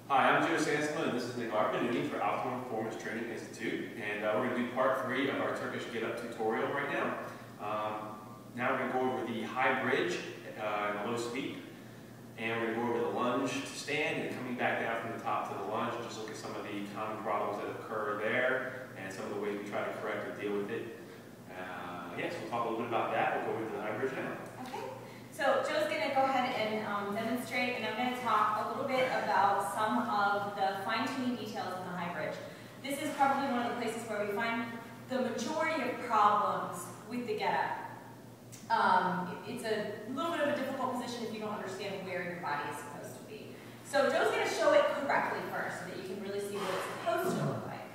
Hi, I'm Joe Sansalone, and this is Neghar Fonooni for Optimal Performance Training Institute, and we're going to do part 3 of our Turkish get-up tutorial right now. Now we're going to go over the high bridge in a low sweep, and we're going to go over the lunge to stand and coming back down from the top to the lunge, and just look at some of the common problems that occur there and some of the ways we try to correct or deal with it. Yes, we'll talk a little bit about that. We'll go into the high bridge now. Okay. So Joe's going to go ahead and demonstrate, and I'm going to talk a little bit about some of the fine-tuning details in the high bridge. This is probably one of the places where we find the majority of problems with the get-up. It's a little bit of a difficult position if you don't understand where your body is supposed to be. So Joe's going to show it correctly first so that you can really see what it's supposed to look like.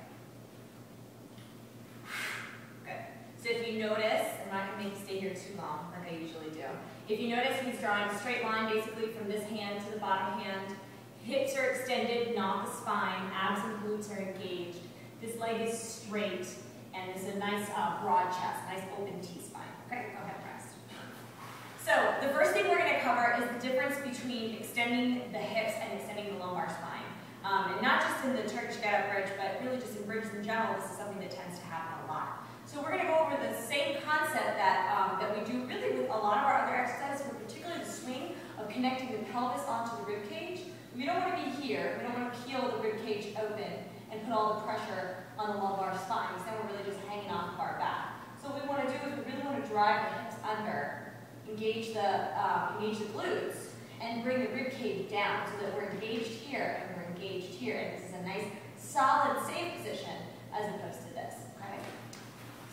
Good. So if you notice, I'm not going to make you stay here too long like I usually do. If you notice, he's drawing a straight line basically from this hand to the bottom hand. Hips are extended, not the spine. Abs and glutes are engaged. This leg is straight, and there's a nice broad chest, nice open T-spine. Okay, go ahead and rest. So the first thing we're going to cover is the difference between extending the hips and extending the lumbar spine. And not just in the Turkish get-up bridge, but really just in bridges in general, this is something that tends to happen a lot. So we're going to go over the same concept that we do really with a lot of our other exercises, but particularly the swing of connecting the pelvis onto the rib cage. We don't want to be here. We don't want to peel the rib cage open and put all the pressure on the lumbar spine, because then we're really just hanging off far back. So what we want to do is we really want to drive the hips under, engage the glutes, and bring the rib cage down so that we're engaged here and we're engaged here. And this is a nice, solid, safe position as opposed to this. Okay?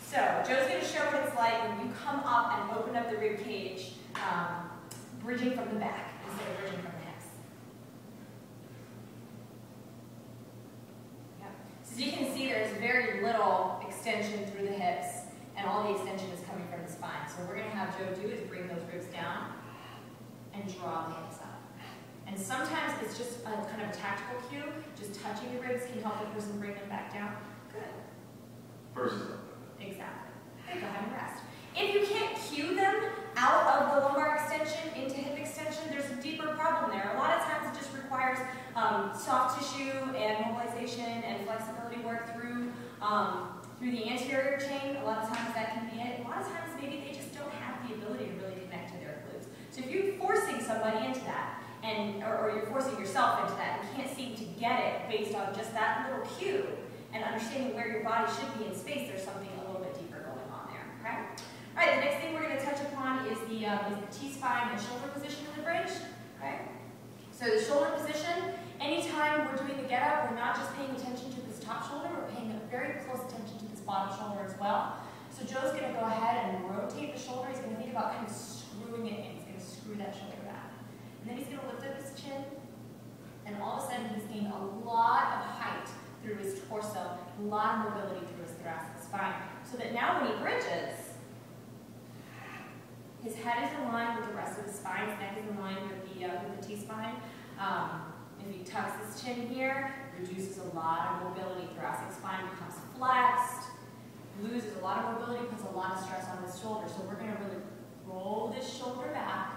So Joe's going to show what it's like when you come up and open up the rib cage, bridging from the back instead of bridging from the hips. Yep. So as you can see, there's very little extension through the hips, and all the extension is coming from the spine. So what we're going to have Joe do is bring those ribs down and draw the hips up. And sometimes it's just a kind of a tactical cue. Just touching the ribs can help the person bring them back down. Good. Versus. Exactly. Okay, go ahead and rest. If you can't cue them out of the lumbar extension into hip extension, there's a deeper problem there. A lot of times it just requires soft tissue and mobilization and flexibility work through the anterior chain. A lot of times that can be it. A lot of times maybe they just don't have the ability to really connect to their glutes. So if you're forcing somebody into that, or you're forcing yourself into that, and can't seem to get it based on just that little cue, and understanding where your body should be in space, there's something a little bit deeper going on there. Okay? All right, the next thing we're going to touch upon is the T-spine and shoulder position in the bridge. Okay? So the shoulder position, anytime we're doing the get-up, we're not just paying attention to this top shoulder, we're paying very close attention to this bottom shoulder as well. So Joe's going to go ahead and rotate the shoulder. He's going to think about kind of screwing it in. He's going to screw that shoulder back. And then he's going to lift up his chin, and all of a sudden he's gained a lot of height through his torso, a lot of mobility through his thoracic spine. So that now when he bridges, his head is in line with the rest of the spine, his neck is in line with the T-spine. If he tucks his chin here, reduces a lot of mobility, thoracic spine becomes flexed, loses a lot of mobility, puts a lot of stress on his shoulder. So we're going to really roll this shoulder back,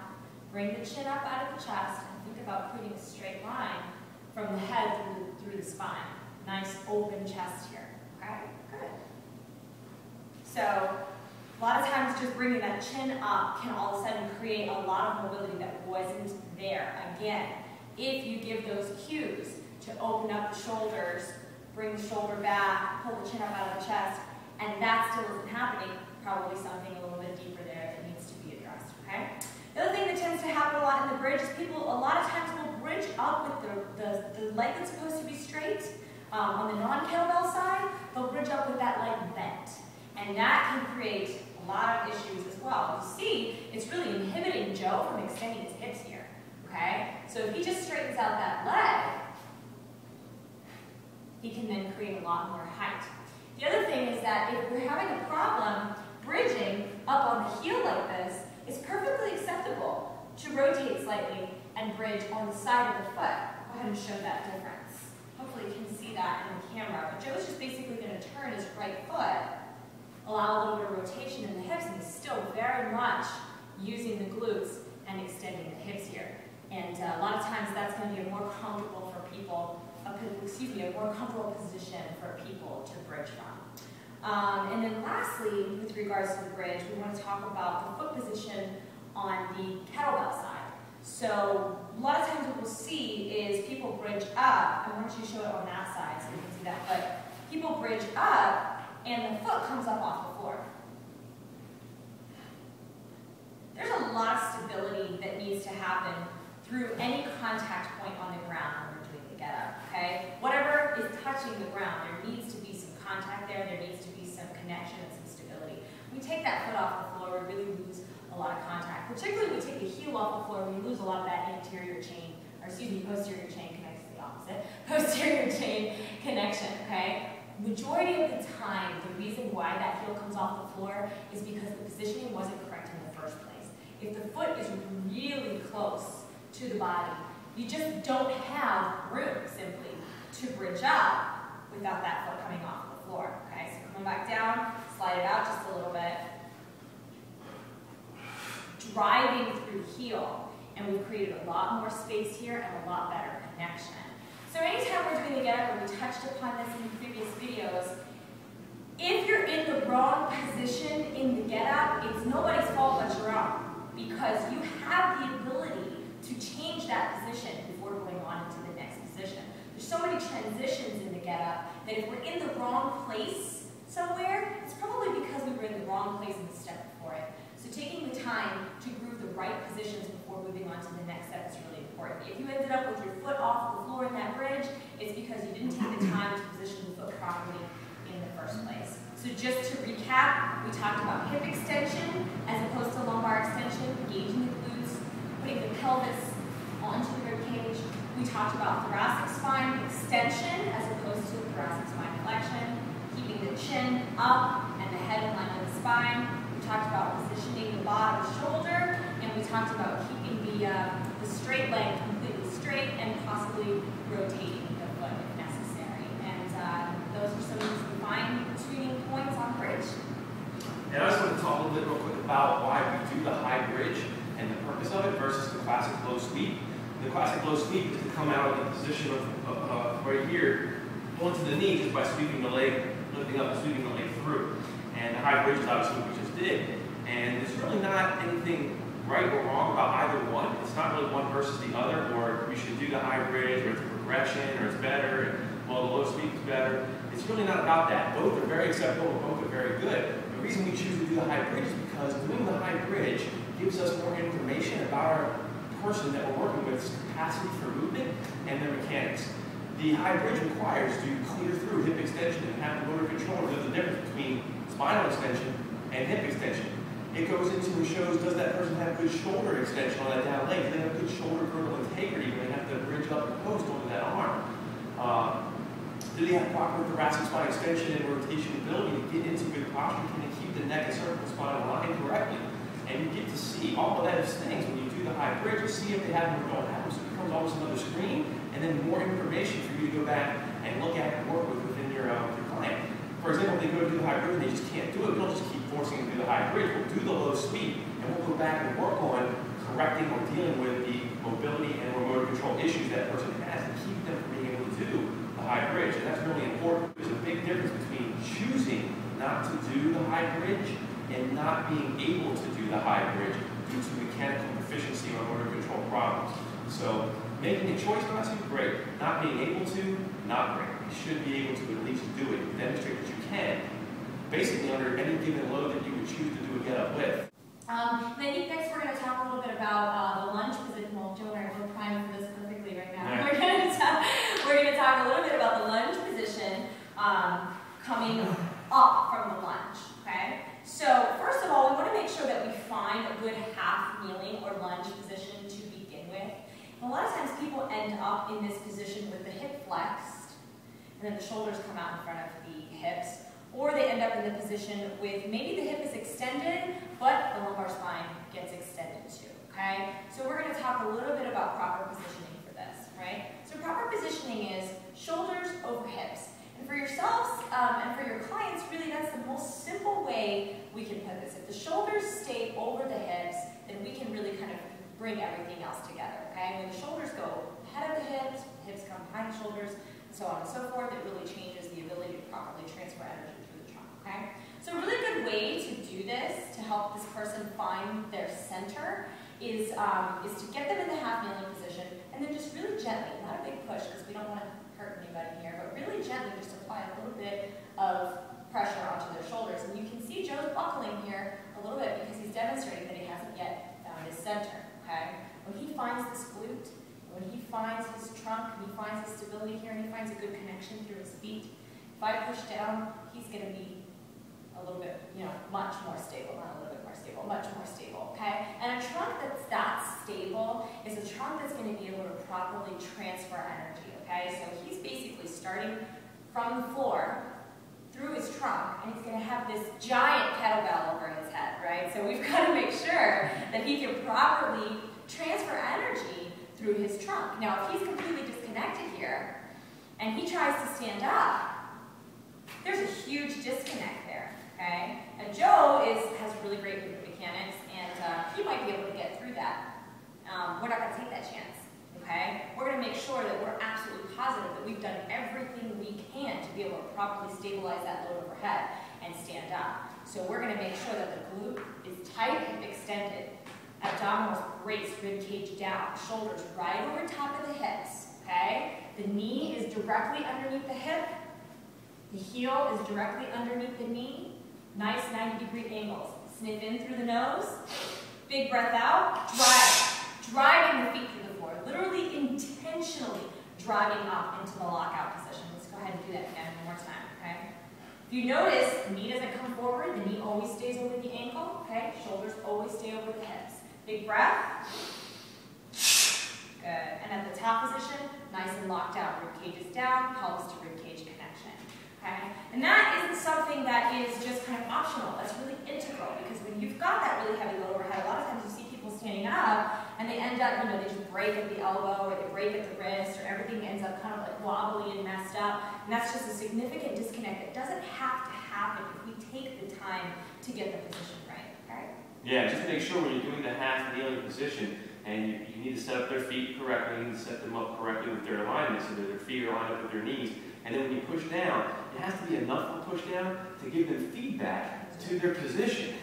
bring the chin up out of the chest, and think about creating a straight line from the head through the spine. Nice open chest here. Okay, good. So a lot of times just bringing that chin up can all of a sudden create a lot of mobility that wasn't there. Again, if you give those cues to open up the shoulders, bring the shoulder back, pull the chin up out of the chest, and that still isn't happening, probably something a little bit deeper there that needs to be addressed. Okay. The other thing that tends to happen a lot in the bridge is people a lot of times will bridge up with the leg that's supposed to be straight. On the non-kettlebell side, they'll bridge up with that leg bent. And that can create a lot of issues as well. You see, it's really inhibiting Joe from extending his hips here. Okay? So if he just straightens out that leg, he can then create a lot more height. The other thing is that if we're having a problem bridging up on the heel like this, it's perfectly acceptable to rotate slightly and bridge on the side of the foot. Go ahead and show that difference. Hopefully you can see that in the camera. But Joe's just basically going to turn his right foot, allow a little bit of rotation in the hips, and he's still very much using the glutes and extending the hips here. And a lot of times that's going to be more comfortable for people a more comfortable position for people to bridge from. And then lastly, with regards to the bridge, we want to talk about the foot position on the kettlebell side. So a lot of times what we'll see is people bridge up, and why don't you show it on that side so you can see that, but people bridge up and the foot comes up off the floor. There's a lot of stability that needs to happen through any contact point on the ground when we're doing the get up, okay? Whatever is touching the ground, there needs to be some contact there needs to be some connection and some stability. When we take that foot off the floor, we really lose a lot of contact. Particularly when we take the heel off the floor, we lose a lot of that posterior chain connects to the opposite, posterior chain connection, okay? Majority of the time, the reason why that heel comes off the floor is because the positioning wasn't correct in the first place. If the foot is really close to the body, you just don't have room, simply, to bridge up without that foot coming off the floor, okay? So come back down, slide it out just a little bit. Driving through the heel, and we've created a lot more space here and a lot better connection. So anytime we're doing the get up, and we touched upon this in previous videos, if you're in the wrong position in the get up, it's nobody's fault but your own, because you have the ability to change that position before going on into the next position. There's so many transitions in the get up that if we're in the wrong place somewhere, it's probably because we were in the wrong place in the step before it. So taking the time to groove the right positions before moving on to the next step is really important. If you ended up with your foot off the floor in that bridge, it's because you didn't take the time to position the foot properly in the first place. So just to recap, we talked about hip extension as opposed to lumbar extension, engaging the glutes, putting the pelvis onto the rib cage. We talked about thoracic spine extension as opposed to thoracic spine flexion, keeping the chin up and the head in line with the spine. We talked about positioning the bottom shoulder, and we talked about keeping the straight leg completely straight and possibly rotating the foot if necessary. And those are some of the fine-tuning points on bridge. And I just want to talk a little bit real quick about why we do the high bridge and the purpose of it versus the classic low sweep. The classic low sweep is to come out of the position of right here, onto the knee just by sweeping the leg, lifting up and sweeping the leg through. And the high bridge is obviously what we just did. And there's really not anything right or wrong about either one. It's not really one versus the other, or we should do the high bridge, or it's a progression, or it's better, and well, the low sweep is better. It's really not about that. Both are very acceptable, both are very good. The reason we choose to do the high bridge is because doing the high bridge gives us more information about our person that we're working with's capacity for movement and their mechanics. The high bridge requires you to clear through hip extension and have the motor control. There's a difference between spinal extension and hip extension. It goes into and shows, does that person have good shoulder extension on that down leg? Do they have good shoulder girdle integrity when they have to bridge up and post over that arm? Do they have proper thoracic spine extension and rotation ability to get into good posture? Can they keep the neck and cervical spine aligned correctly? And you get to see all of those things when you do the high bridge. You see if they have them or don't have them. So it becomes almost another screen, and then more information for you to go back and look at and work with within your client. For example, if they go to do the high bridge and they just can't do it, we don't just keep forcing them to do the high bridge. We'll do the low sweep, and we'll go back and work on correcting or dealing with the mobility and or motor control issues that person has and keep them from being able to do the high bridge. And that's really important. There's a big difference between choosing not to do the high bridge and not being able to do the high bridge due to mechanical deficiency or motor control problems. So making a choice not to, great. Not being able to, not great. You should be able to at least do it, demonstrate that you can, basically under any given load that you would choose to do a get up with. I think next we're going to talk a little bit about the lunge position. Well, Joe and I are both primed for this perfectly right now. Yeah. We're going to talk a little bit about the lunge position coming up from the lunge, okay? So first of all, we want to make sure that we find a good half kneeling or lunge position to begin with. And a lot of times people end up in this position with the hip flexed, and then the shoulders come out in front of the hips, or they end up in the position with maybe the hip is extended, but the lumbar spine gets extended too, okay? So we're going to talk a little bit about proper positioning for this, right? So proper positioning is shoulders over hips. And for yourselves and for your clients, really that's the most simple way we can put this. If the shoulders stay over the hips, then we can really kind of bring everything else together, okay? When the shoulders go ahead of the hips come behind the shoulders, the so on and so forth. It really changes the ability to properly transfer energy through the trunk, okay? So a really good way to do this, to help this person find their center, is to get them in the half kneeling position, and then just really gently, not a big push because we don't want to hurt anybody here, but really gently just apply a little bit of pressure onto their shoulders. And you can see Joe's buckling here a little bit because he's demonstrating that he hasn't yet found his center, okay? When he finds this glute, when he finds his trunk, and he finds his stability here, and he finds a good connection through his feet, if I push down, he's going to be a little bit, much more stable, not a little bit more stable, much more stable, okay? And a trunk that's that stable is a trunk that's going to be able to properly transfer energy, okay? So he's basically starting from the floor through his trunk, and he's going to have this giant kettlebell over his head, right? So we've got to make sure that he can properly transfer energy through his trunk. Now, if he's completely disconnected here, and he tries to stand up, there's a huge disconnect there, okay? And Joe has really great movement mechanics, and he might be able to get through that. We're not going to take that chance, okay? We're going to make sure that we're absolutely positive that we've done everything we can to be able to properly stabilize that load overhead and stand up. So we're going to make sure that the glute is tight and extended, abdominals braced, rib cage down, shoulders right over top of the hips, okay? The knee is directly underneath the hip. The heel is directly underneath the knee. Nice 90-degree angles. Sniff in through the nose. Big breath out. Driving the feet through the floor. Literally intentionally driving up into the lockout position. Let's go ahead and do that again one more time, okay? If you notice, the knee doesn't come forward. The knee always stays over the ankle, okay? Shoulders always stay over the hips. Big breath. Good. And at the top position, nice and locked out. Rib cage is down, pelvis to rib cage connection. Okay? And that isn't something that is just kind of optional. That's really integral, because when you've got that really heavy load overhead, a lot of times you see people standing up and they end up, they just break at the elbow or they break at the wrist, or everything ends up kind of like wobbly and messed up. And that's just a significant disconnect that doesn't have to happen if we take the time to get the position right. Okay? Yeah, just make sure when you're doing the half kneeling position, and you need to set up their feet correctly, you need to set them up correctly with their alignment so that their feet are lined up with their knees. And then when you push down, it has to be enough of a push down to give them feedback to their position.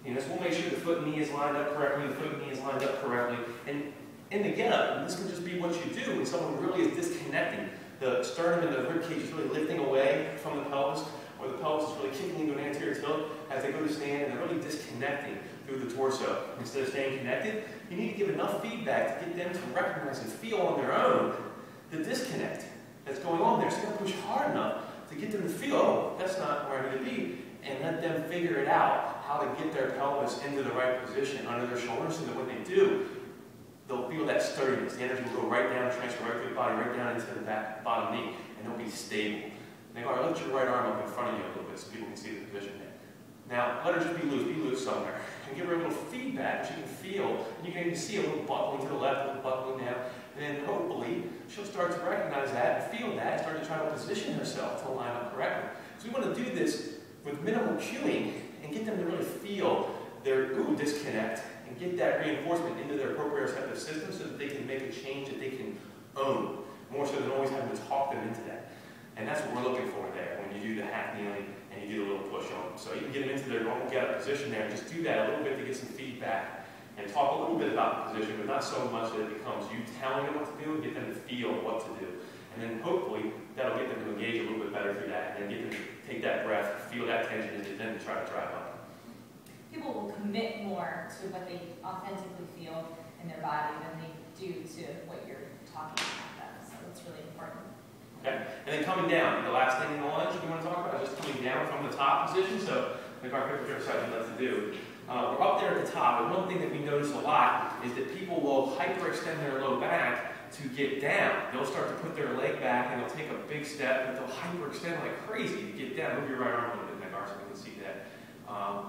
So we'll make sure the foot and knee is lined up correctly, the foot and knee is lined up correctly. And in the get-up, and this can just be what you do when someone really is disconnecting. The sternum and the rib cage is really lifting away from the pelvis, or the pelvis is really kicking into an anterior tilt as they go to stand, and they're really disconnecting through the torso. Instead of staying connected, you need to give enough feedback to get them to recognize and feel on their own the disconnect that's going on there. So you got to push hard enough to get them to feel, oh, that's not where I need to be, and let them figure it out, how to get their pelvis into the right position under their shoulders, so that when they do, they'll feel that sturdiness. The energy will go right down, transfer right through the body, right down into the back, bottom knee, and they'll be stable. Neghar, lift your right arm up in front of you a little bit so people can see the position there. Now, let her just be loose somewhere. And give her a little feedback that she can feel. And you can even see a little buckling to the left, a little buckling down. And then hopefully, she'll start to recognize that and feel that, and start to try to position herself to line up correctly. So we want to do this with minimal cueing and get them to really feel their disconnect and get that reinforcement into their proprioceptive system so that they can make a change that they can own, more so than always having to talk them into that. And that's what we're looking for there when you do the half kneeling and you do the little push on them. So you can get them into their normal get-up position there and just do that a little bit to get some feedback and talk a little bit about the position, but not so much that it becomes you telling them what to do, and get them to feel what to do. And then hopefully that'll get them to engage a little bit better through that, and then get them to take that breath, feel that tension, and then try to drive up. People will commit more to what they authentically feel in their body than they do to what you're talking about them. So it's really important. Okay, and then coming down, the last thing in the lunge we want to talk about is just coming down from the top position. So, like our picture exercise we like to do. We're up there at the top, and one thing that we notice a lot is that people will hyperextend their low back to get down. They'll start to put their leg back, and they'll take a big step, but they'll hyperextend like crazy to get down. Move your right arm a little bit, Neghar, so we can see that.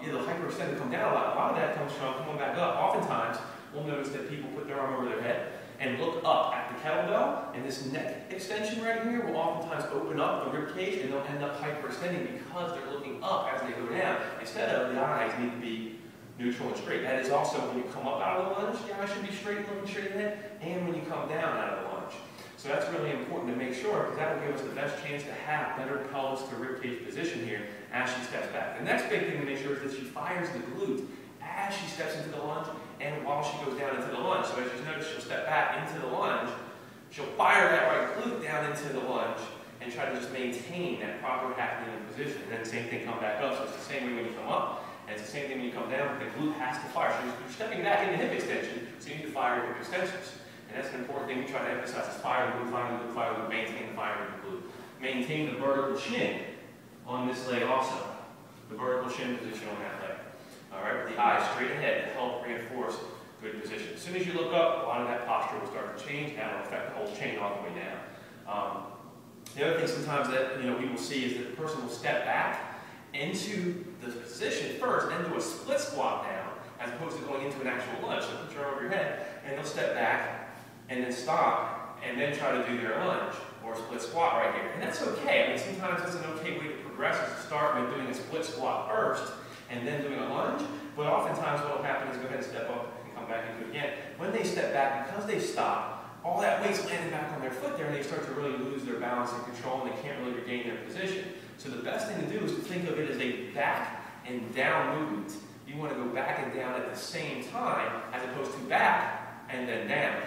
They'll hyperextend to come down a lot. A lot of that comes from coming back up. Oftentimes, we'll notice that people put their arm over their head and look up at the kettlebell, and this neck extension right here will oftentimes open up the rib cage, and they'll end up hyperextending because they're looking up as they go down. Instead of, the eyes need to be neutral and straight. That is also when you come up out of the lunge, the eyes should be straight, looking straight ahead, and when you come down out of the lunge. So that's really important to make sure, because that will give us the best chance to have better pelvis to ribcage position here as she steps back. The next big thing to make sure is that she fires the glute as she steps into the lunge and while she goes down into the lunge. So as you notice, she'll step back into the lunge, she'll fire that right glute down into the lunge and try to just maintain that proper half kneeling position. And then same thing, come back up. So it's the same way when you come up, and it's the same thing when you come down. The glute has to fire. So you're stepping back into hip extension, so you need to fire your hip extensions. And that's an important thing we try to emphasize, is fire the glute, fire the glute, fire the glute, maintain the fire of the glute. Maintain the vertical shin on this leg also. The vertical shin position on that leg. All right, with the eyes straight ahead to help reinforce good position. As soon as you look up, a lot of that posture will start to change. That will affect the whole chain all the way down. The other thing sometimes that we will see is that the person will step back into the position first, then do a split squat down, as opposed to going into an actual lunge. So put your arm over your head, and they'll step back, and then stop, and then try to do their lunge, or split squat right here. And that's okay. I mean, sometimes it's an okay way to progress, is to start with doing a split squat first, and then doing a lunge. But oftentimes what will happen is go ahead and step up and come back and do it again. When they step back, because they stop, all that weight's landing back on their foot there, and they start to really lose their balance and control, and they can't really regain their position. So the best thing to do is to think of it as a back and down movement. You want to go back and down at the same time, as opposed to back and then down.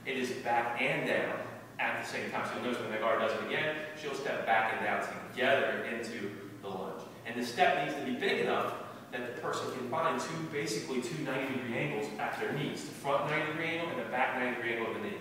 It is back and down at the same time. So you'll notice when Neghar does it again, she'll step back and down together into the lunge. And the step needs to be big enough that the person can find basically two 90-degree angles at their knees. The front 90-degree angle and the back 90-degree angle of the knee.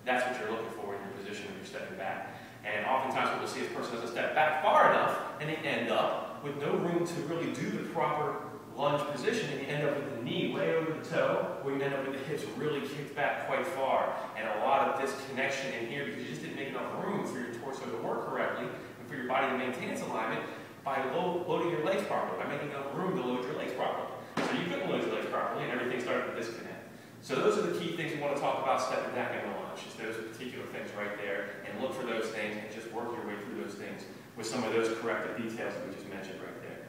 That's what you're looking for in your position when you're stepping back. And oftentimes what we'll see is a person doesn't step back far enough, and they end up with no room to really do the proper lunge position, and you end up with the knee way over the toe, or you end up with the hips really kicked back quite far, and a lot of disconnection in here because you just didn't make enough room for your torso to work correctly and for your body to maintain its alignment by loading your legs properly, by making enough room to load your legs properly. So you couldn't load your legs properly, and everything started to disconnect. So those are the key things we want to talk about stepping back in the lunge, just those particular things right there, and look for those things and just work your way through those things with some of those corrective details that we just mentioned right there.